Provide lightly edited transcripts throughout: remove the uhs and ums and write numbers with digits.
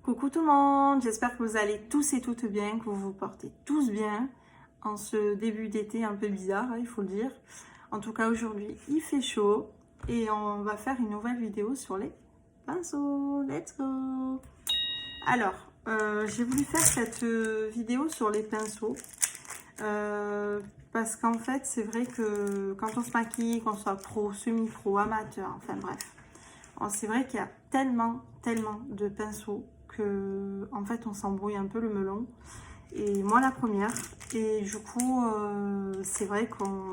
Coucou tout le monde, j'espère que vous allez tous et toutes bien, que vous vous portez tous bien en ce début d'été un peu bizarre, il faut le dire. En tout cas aujourd'hui il fait chaud et on va faire une nouvelle vidéo sur les pinceaux. Let's go! Alors, j'ai voulu faire cette vidéo sur les pinceaux parce qu'en fait c'est vrai que quand on se maquille, qu'on soit pro, semi-pro, amateur, enfin bref, c'est vrai qu'il y a tellement de pinceaux que en fait on s'embrouille un peu le melon, et moi la première. Et du coup c'est vrai qu'on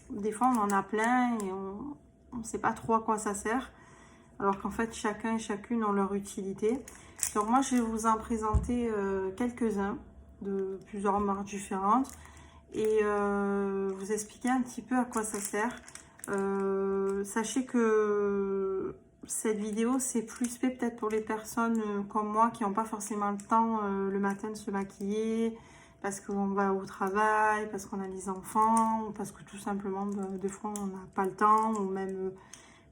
des fois on en a plein et on ne sait pas trop à quoi ça sert, alors qu'en fait chacun et chacune ont leur utilité. Donc moi je vais vous en présenter quelques-uns de plusieurs marques différentes et vous expliquer un petit peu à quoi ça sert. Sachez que cette vidéo c'est plus fait peut-être pour les personnes comme moi qui n'ont pas forcément le temps le matin de se maquiller parce qu'on va au travail, parce qu'on a des enfants, ou parce que tout simplement des fois on n'a pas le temps, ou même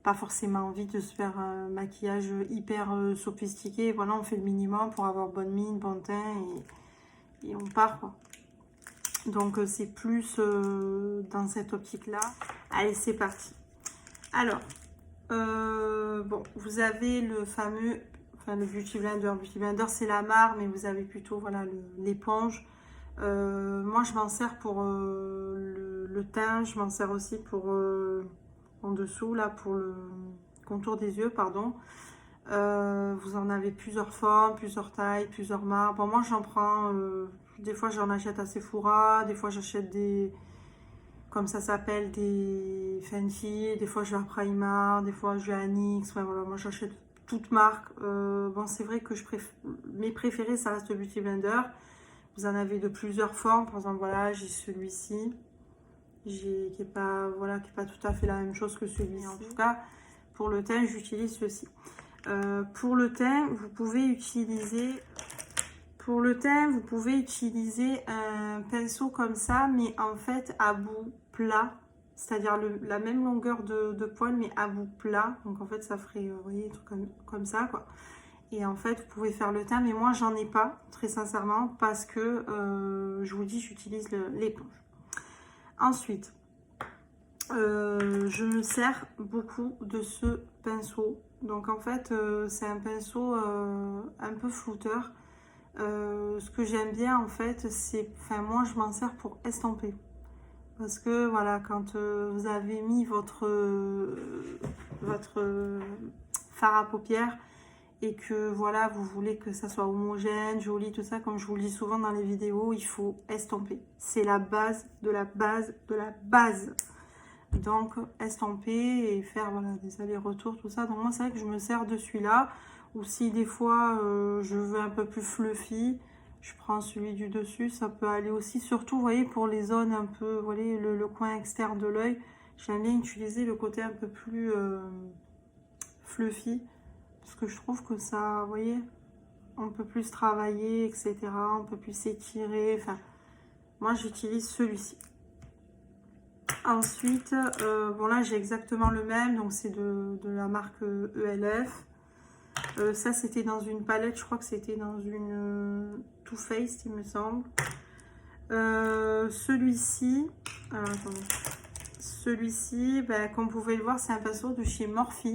pas forcément envie de se faire un maquillage hyper sophistiqué. Voilà, on fait le minimum pour avoir bonne mine, bon teint, et on part quoi. Donc c'est plus dans cette optique là. Allez, c'est parti. Alors bon, vous avez le fameux, enfin le Beauty Blender. Beauty Blender c'est la marque, mais vous avez plutôt voilà l'éponge. Moi je m'en sers pour le teint, je m'en sers aussi pour en dessous là, pour le contour des yeux, pardon. Vous en avez plusieurs formes, plusieurs tailles, plusieurs marques. Bon, moi j'en prends, des fois j'en achète à Sephora, des fois j'achète des, comme ça s'appelle, des Fenty, des fois je vais à Primark, des fois je vais à NYX. Ouais, voilà, moi j'achète toutes marques. Bon, c'est vrai que mes préférés ça reste le Beauty Blender. Vous en avez de plusieurs formes. Par exemple, voilà, j'ai celui-ci, qui est pas, voilà, qui est pas tout à fait la même chose que celui-ci. En tout cas, pour le teint, j'utilise ceci. Pour le teint, vous pouvez utiliser un pinceau comme ça, mais en fait à bout plat, c'est-à-dire la même longueur de poil, mais à bout plat. Donc en fait, ça ferait, vous voyez, des trucs comme ça, quoi. Et en fait, vous pouvez faire le teint, mais moi, j'en ai pas, très sincèrement, parce que, je vous dis, j'utilise l'éponge. Ensuite, je me sers beaucoup de ce pinceau. Donc en fait c'est un pinceau un peu flouteur. Ce que j'aime bien en fait, c'est, enfin moi je m'en sers pour estomper, parce que voilà, quand vous avez mis votre fard à paupières et que voilà, vous voulez que ça soit homogène, joli, tout ça, comme je vous le dis souvent dans les vidéos, il faut estomper. C'est la base de la base de la base. Donc estomper et faire voilà, des allers-retours, tout ça. Donc moi c'est vrai que je me sers de celui-là. Ou si des fois je veux un peu plus fluffy, je prends celui du dessus. Ça peut aller aussi, surtout vous voyez, pour les zones un peu, vous voyez, le coin externe de l'œil. J'aime bien utiliser le côté un peu plus fluffy, parce que je trouve que ça, vous voyez, on peut plus travailler, etc. On peut plus s'étirer. Enfin, moi j'utilise celui-ci. Ensuite, bon là j'ai exactement le même, donc c'est de la marque ELF. Ça c'était dans une palette, je crois que c'était dans une Too Faced il me semble. Celui-ci, attendez, celui-ci, ben, comme vous pouvez le voir, c'est un pinceau de chez Morphe.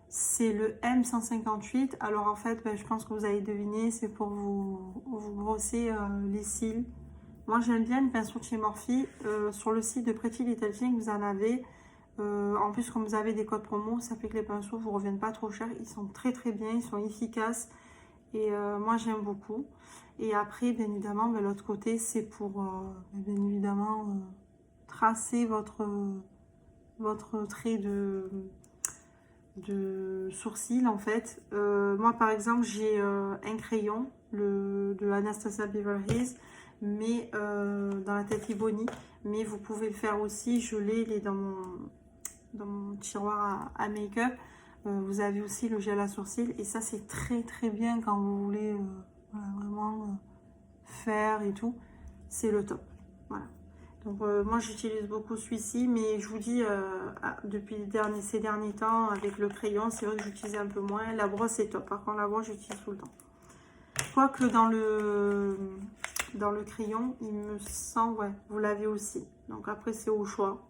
C'est le M158. Alors en fait, ben, je pense que vous avez deviné, c'est pour vous brosser les cils. Moi j'aime bien le pinceau de chez Morphe. Sur le site de Pretty Little Thing, vous en avez. En plus, comme vous avez des codes promo, ça fait que les pinceaux vous reviennent pas trop cher. Ils sont très bien, ils sont efficaces. Et moi j'aime beaucoup. Et après, bien évidemment, ben, l'autre côté, c'est pour bien évidemment tracer votre trait de sourcil en fait. Moi par exemple, j'ai un crayon de Anastasia Beverly Hills, mais dans la tête Ebony, mais vous pouvez le faire aussi. Je l'ai, il est dans mon tiroir à make-up. Vous avez aussi le gel à sourcils, et ça c'est très bien quand vous voulez voilà, vraiment faire et tout, c'est le top. Voilà, Donc moi j'utilise beaucoup celui-ci, mais je vous dis, depuis ces derniers temps, avec le crayon, c'est vrai que j'utilise un peu moins. La brosse est top, par contre la brosse j'utilise tout le temps. Quoique dans le crayon, il me semble, ouais, vous l'avez aussi. Donc après c'est au choix,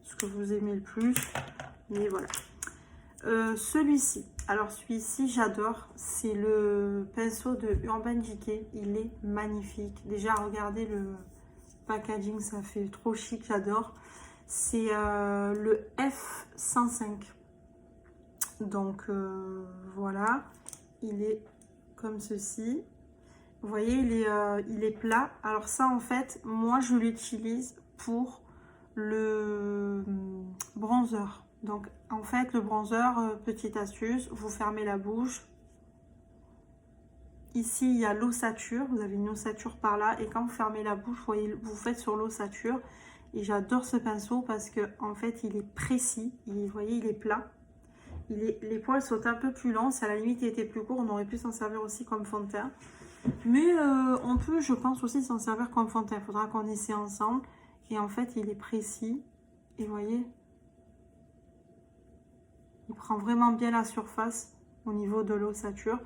ce que vous aimez le plus, mais voilà. Celui-ci, alors celui-ci j'adore, c'est le pinceau de Urban Decay, il est magnifique. Déjà regardez le packaging, ça fait trop chic, j'adore. C'est le F105, donc voilà, il est comme ceci. Vous voyez, il est plat. Alors ça en fait, moi je l'utilise pour le bronzer. Donc en fait le bronzer, petite astuce, vous fermez la bouche. Ici il y a l'ossature, vous avez une ossature par là, et quand vous fermez la bouche, vous voyez, vous faites sur l'ossature. Et j'adore ce pinceau parce que en fait il est précis, vous voyez il est plat. Les poils sont un peu plus longs, si à la limite il était plus court, on aurait pu s'en servir aussi comme fond de teint. Mais on peut, je pense aussi, s'en servir comme fond de teint. Il faudra qu'on essaie ensemble. Et en fait, il est précis. Et vous voyez, il prend vraiment bien la surface au niveau de l'ossature.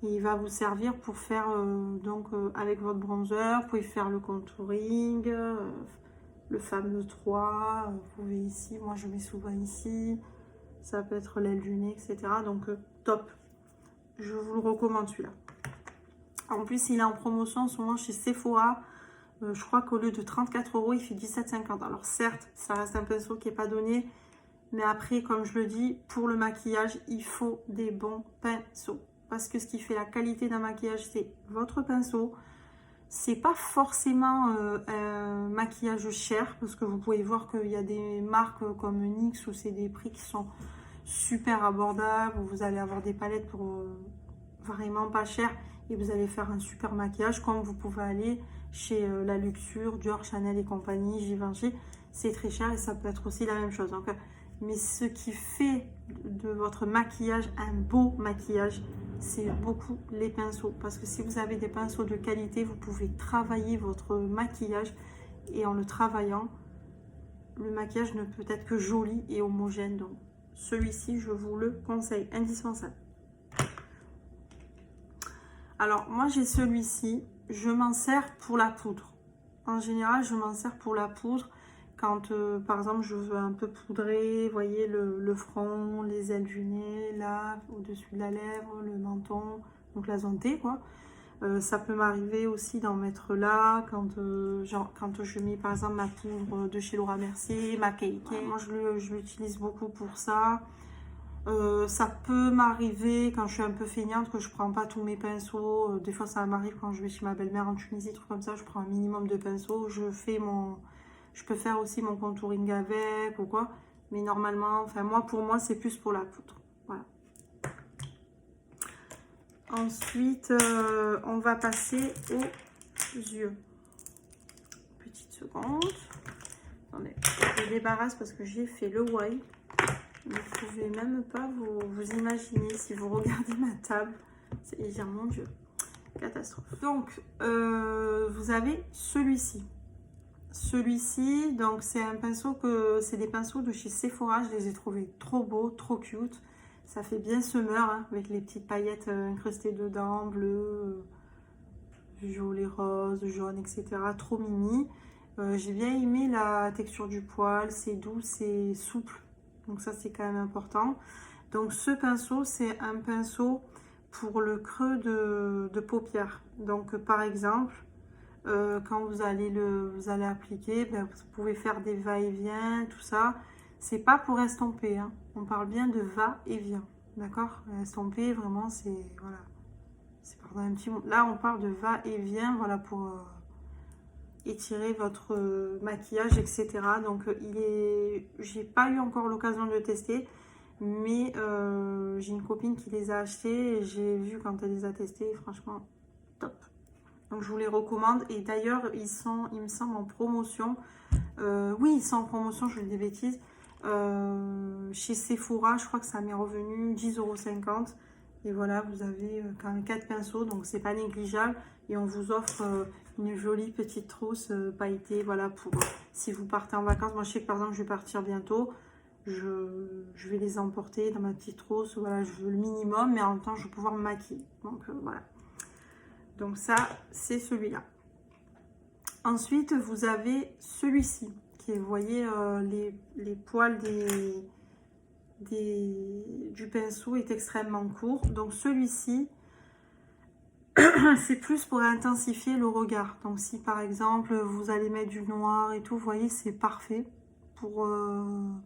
Et il va vous servir pour faire, avec votre bronzer, vous pouvez faire le contouring, le fameux 3. Vous pouvez ici, moi je mets souvent ici. Ça peut être l'aile du nez, etc. Donc top. Je vous le recommande celui-là. En plus, il est en promotion en ce moment chez Sephora. Je crois qu'au lieu de 34 €, il fait 17,50 €. Alors certes, ça reste un pinceau qui n'est pas donné. Mais après, comme je le dis, pour le maquillage, il faut des bons pinceaux. Parce que ce qui fait la qualité d'un maquillage, c'est votre pinceau. C'est pas forcément un maquillage cher. Parce que vous pouvez voir qu'il y a des marques comme NYX où c'est des prix qui sont super abordables. Où vous allez avoir des palettes pour vraiment pas cher. Et vous allez faire un super maquillage, comme vous pouvez aller chez la Luxure, Dior, Chanel et compagnie, Givenchy. C'est très cher et ça peut être aussi la même chose. Donc, mais ce qui fait de votre maquillage un beau maquillage, c'est beaucoup les pinceaux. Parce que si vous avez des pinceaux de qualité, vous pouvez travailler votre maquillage. Et en le travaillant, le maquillage ne peut être que joli et homogène. Donc celui-ci, je vous le conseille, indispensable. Alors, moi, j'ai celui-ci. Je m'en sers pour la poudre. En général, je m'en sers pour la poudre. Quand, par exemple, je veux un peu poudrer, vous voyez, le front, les ailes du nez, là, au-dessus de la lèvre, le menton, donc la zone T, quoi. Ça peut m'arriver aussi d'en mettre là, quand je mets, par exemple, ma poudre de chez Laura Mercier, ma Cake. Moi, je l'utilise beaucoup pour ça. Ça peut m'arriver quand je suis un peu feignante que je prends pas tous mes pinceaux. Des fois ça m'arrive quand je vais chez ma belle-mère en Tunisie, trucs comme ça, je prends un minimum de pinceaux. Je peux faire aussi mon contouring avec ou quoi. Mais normalement, enfin pour moi c'est plus pour la poudre. Voilà. Ensuite, on va passer aux yeux. Petite seconde. Attendez, je débarrasse parce que j'ai fait le wipe. Vous ne pouvez même pas vous imaginer si vous regardez ma table. C'est dire mon Dieu, catastrophe. Donc, vous avez celui-ci. Celui-ci, donc c'est un pinceau c'est des pinceaux de chez Sephora. Je les ai trouvés trop beaux, trop cute. Ça fait bien summer hein, avec les petites paillettes incrustées dedans, bleu, violet, rose, jaune, etc. Trop mimi. J'ai bien aimé la texture du poil. C'est doux, c'est souple. Donc ça c'est quand même important. Donc ce pinceau c'est un pinceau pour le creux de paupière. Donc par exemple quand vous allez appliquer, ben, vous pouvez faire des va-et-vient, tout ça. C'est pas pour estomper, hein. On parle bien de va-et-vient, d'accord? Estomper vraiment c'est voilà. C'est pendant un petit moment. Là on parle de va-et-vient, voilà pour étirer votre maquillage, etc. Donc j'ai pas eu encore l'occasion de le tester, mais j'ai une copine qui les a achetés et j'ai vu quand elle les a testés, franchement top. Donc je vous les recommande. Et d'ailleurs il me semble en promotion. Oui, ils sont en promotion, je dis des bêtises. Chez Sephora, je crois que ça m'est revenu 10,50 €. Et voilà, vous avez quand même 4 pinceaux, donc c'est pas négligeable. Et on vous offre une jolie petite trousse pailletée, voilà, pour Si vous partez en vacances, moi je sais que par exemple je vais partir bientôt, je vais les emporter dans ma petite trousse, voilà, je veux le minimum, mais en même temps je vais pouvoir me maquiller. Donc voilà. Donc ça, c'est celui-là. Ensuite, vous avez celui-ci, qui est, vous voyez, les poils du pinceau est extrêmement court. Donc celui-ci, c'est plus pour intensifier le regard. Donc si par exemple, vous allez mettre du noir et tout, vous voyez, c'est parfait pour... vous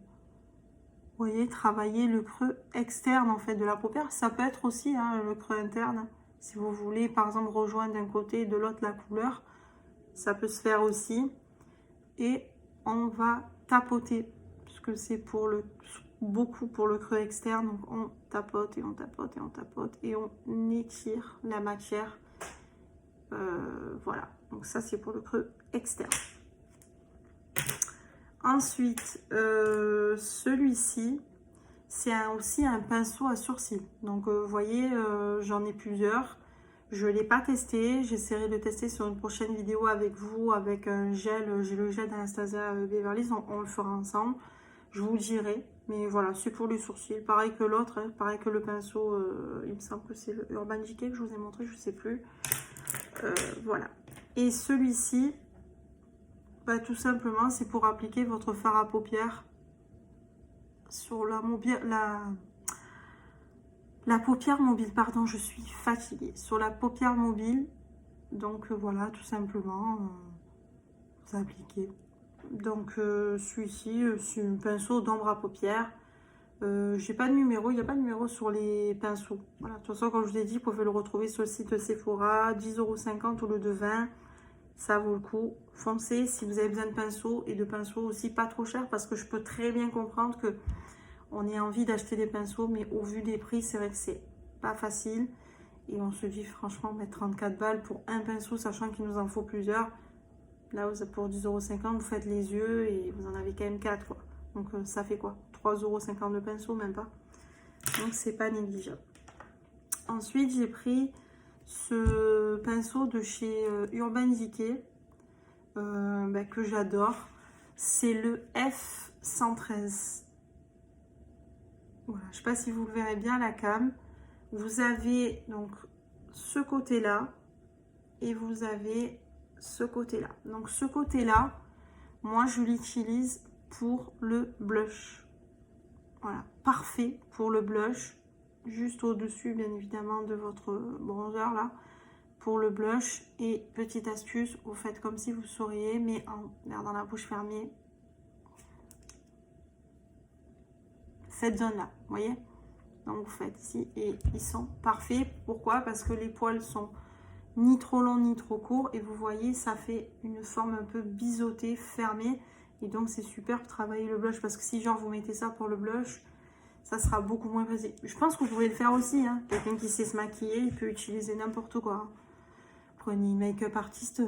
voyez, travailler le creux externe en fait de la paupière. Ça peut être aussi hein, le creux interne. Si vous voulez par exemple rejoindre d'un côté et de l'autre la couleur, ça peut se faire aussi. Et on va tapoter, puisque c'est pour beaucoup pour le creux externe. Donc on tapote et on tapote et on tapote et on étire la matière. Voilà, donc ça c'est pour le creux externe. Ensuite, celui-ci, c'est aussi un pinceau à sourcils. Donc, vous voyez, j'en ai plusieurs. Je ne l'ai pas testé. J'essaierai de tester sur une prochaine vidéo avec vous, avec un gel. J'ai le gel d'Anastasia Beverly Hills. On le fera ensemble. Je vous dirai. Mais voilà, c'est pour les sourcils. Pareil que l'autre, hein, pareil que le pinceau. Il me semble que c'est le Urban Decay que je vous ai montré, je ne sais plus. Voilà. Et celui-ci... Bah, tout simplement, c'est pour appliquer votre fard à paupières sur la paupière mobile. Pardon, je suis fatiguée. Sur la paupière mobile. Donc voilà, tout simplement, vous appliquez. Donc celui-ci, c'est un pinceau d'ombre à paupières. J'ai pas de numéro, il n'y a pas de numéro sur les pinceaux. Voilà, de toute façon, comme je vous ai dit, vous pouvez le retrouver sur le site Sephora, 10,50 € au lieu de 20. Ça vaut le coup. Foncez si vous avez besoin de pinceaux et de pinceaux aussi pas trop chers parce que je peux très bien comprendre que on ait envie d'acheter des pinceaux, mais au vu des prix, c'est vrai que c'est pas facile. Et on se dit franchement, mettre 34 balles pour un pinceau, sachant qu'il nous en faut plusieurs. Là, pour 10,50 €, vous faites les yeux et vous en avez quand même 4, quoi. Donc ça fait quoi? 3,50 € de pinceau, même pas. Donc c'est pas négligeable. Ensuite, j'ai pris ce pinceau de chez Urban Decay que j'adore. C'est le F113. Voilà, je ne sais pas si vous le verrez bien à la cam. Vous avez donc ce côté-là et vous avez ce côté-là. Donc ce côté-là, moi je l'utilise pour le blush. Voilà, parfait pour le blush. Juste au-dessus, bien évidemment, de votre bronzer là. Pour le blush. Et petite astuce, vous faites comme si vous souriez, mais en gardant la bouche fermée. Cette zone là, vous voyez, donc vous faites ici et ils sont parfaits. Pourquoi? Parce que les poils sont ni trop longs ni trop courts et vous voyez, ça fait une forme un peu biseautée, fermée, et donc c'est super pour travailler le blush, parce que si genre vous mettez ça pour le blush, ça sera beaucoup moins facile. Je pense que vous pouvez le faire aussi, hein. Quelqu'un qui sait se maquiller, il peut utiliser n'importe quoi, hein. Prenez une make-up artiste,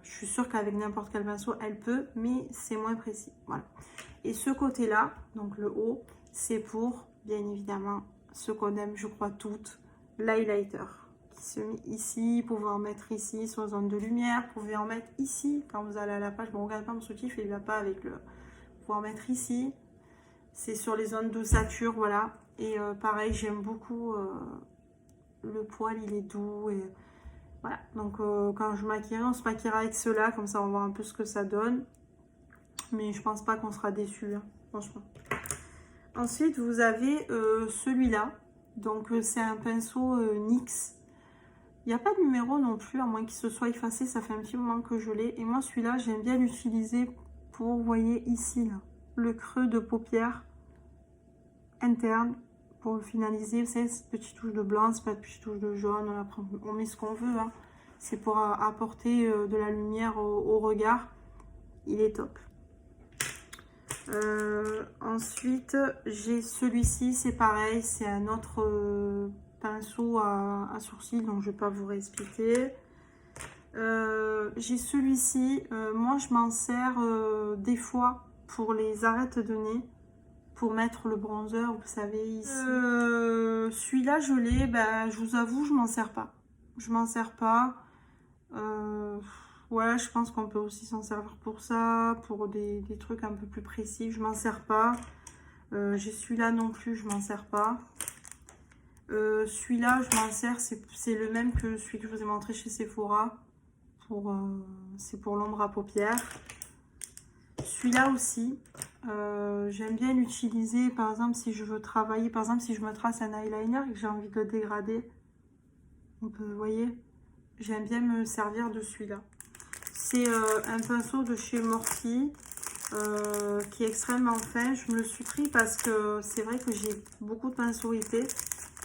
je suis sûre qu'avec n'importe quel pinceau, elle peut, mais c'est moins précis. Voilà. Et ce côté-là, donc le haut, c'est pour, bien évidemment, ce qu'on aime, je crois, toutes, l'highlighter. Qui se met ici, vous pouvez en mettre ici, sur zone de lumière, vous pouvez en mettre ici, quand vous allez à la page. Bon, regardez pas mon soutif, il ne va pas avec le... Vous pouvez en mettre ici, c'est sur les zones d'ossature, voilà. Et pareil, j'aime beaucoup, le poil, il est doux, et... Voilà, donc quand je maquillerai, on se maquillera avec cela, comme ça on va voir un peu ce que ça donne. Mais je pense pas qu'on sera déçus, hein, franchement. Ensuite, vous avez celui-là. Donc c'est un pinceau NYX. Il n'y a pas de numéro non plus, à moins qu'il se soit effacé, ça fait un petit moment que je l'ai. Et moi celui-là, j'aime bien l'utiliser pour, vous voyez ici, là, le creux de paupière interne. Pour le finaliser, vous savez, cette petite touche de blanc, cette petite touche de jaune, on met ce qu'on veut, hein. C'est pour apporter de la lumière au regard. Il est top. Ensuite, j'ai celui-ci, c'est pareil, c'est un autre pinceau à sourcils, donc je ne vais pas vous réexpliquer. J'ai celui-ci, moi je m'en sers des fois pour les arêtes de nez. Pour mettre le bronzer, vous savez, ici. Celui-là, je l'ai, ben, je vous avoue, je m'en sers pas. Je m'en sers pas. Ouais, je pense qu'on peut aussi s'en servir pour ça, pour des trucs un peu plus précis. Je m'en sers pas. J'ai celui-là non plus, je m'en sers pas. Celui-là, je m'en sers, c'est le même que celui que je vous ai montré chez Sephora. C'est pour l'ombre à paupières. Celui-là aussi, j'aime bien l'utiliser, par exemple, si je veux travailler, par exemple, si je me trace un eyeliner et que j'ai envie de le dégrader. Vous voyez, j'aime bien me servir de celui-là. C'est un pinceau de chez Morphe qui est extrêmement fin. Je me le suis pris parce que c'est vrai que j'ai beaucoup de pinceaux épais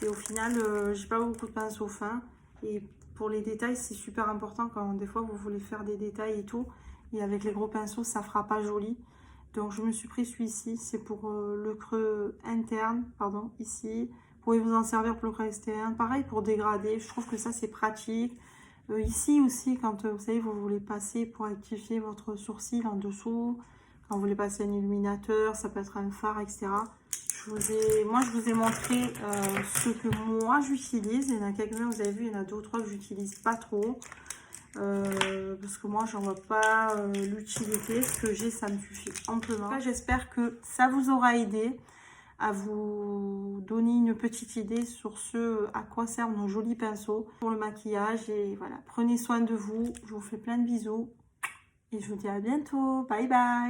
et au final, j'ai pas beaucoup de pinceaux fins. Et pour les détails, c'est super important quand des fois vous voulez faire des détails et tout. Et avec les gros pinceaux, ça fera pas joli. Donc je me suis pris celui-ci. C'est pour le creux interne, pardon, ici. Vous pouvez vous en servir pour le creux externe. Pareil pour dégrader. Je trouve que ça c'est pratique. Ici aussi, quand vous savez, vous voulez passer pour rectifier votre sourcil en dessous. Quand vous voulez passer un illuminateur, ça peut être un fard, etc. Moi, je vous ai montré ce que moi j'utilise. Il y en a quelques-uns, vous avez vu, il y en a 2 ou 3 que j'utilise pas trop. Parce que moi, j'en vois pas l'utilité. Ce que j'ai, ça me suffit amplement. J'espère que ça vous aura aidé à vous donner une petite idée sur ce à quoi servent nos jolis pinceaux pour le maquillage. Et voilà, prenez soin de vous. Je vous fais plein de bisous. Et je vous dis à bientôt. Bye bye.